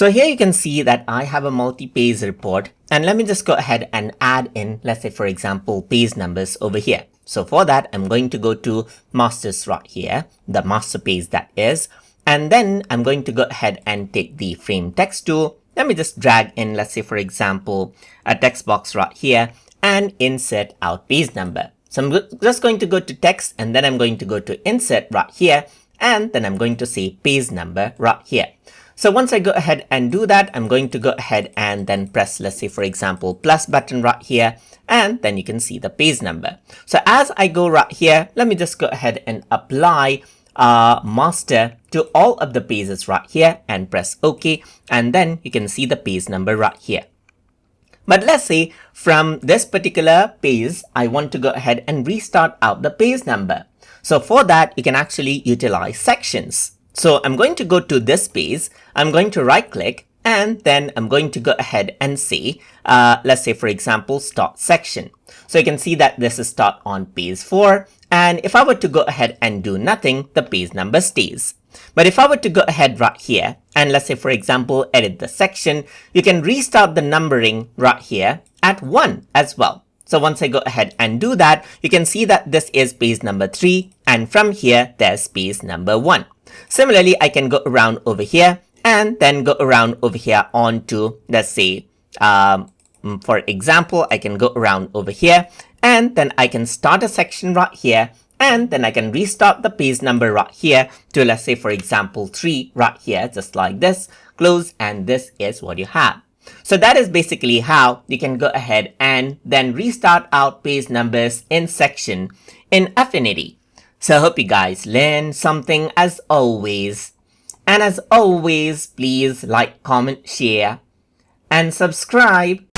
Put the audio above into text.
So here you can see that I have a multi-page report, and let me just go ahead and add in, let's say for example, page numbers over here. So for that, I'm going to go to masters right here, the master page that is, and then I'm going to go ahead and take the frame text tool. Let me just drag in, let's say for example, a text box right here and insert our page number. So I'm just going to go to text, and then I'm going to go to insert right here, and then I'm going to say page number right here. So once I go ahead and do that, I'm going to go ahead and then press, let's say for example, plus button right here, and then you can see the page number. So as I go right here, let me just go ahead and apply master to all of the pages right here and press OK, and then you can see the page number right here. But let's say from this particular page, I want to go ahead and restart out the page number. So for that, you can actually utilize sections. So I'm going to go to this page, I'm going to right click, and then I'm going to go ahead and say, let's say for example, start section. So you can see that this is start on page 4. And if I were to go ahead and do nothing, the page number stays. But if I were to go ahead right here, and let's say for example, edit the section, you can restart the numbering right here at 1 as well. So once I go ahead and do that, you can see that this is page number 3, and from here, there's page number 1. Similarly, I can go around over here and then go around over here onto, let's say, for example, I can go around over here, and then I can start a section right here, and then I can restart the page number right here to, let's say, for example, 3 right here, just like this, close, and this is what you have. So that is basically how you can go ahead and then restart out page numbers in section in Affinity. So I hope you guys learned something as always. And as always, please like, comment, share, and subscribe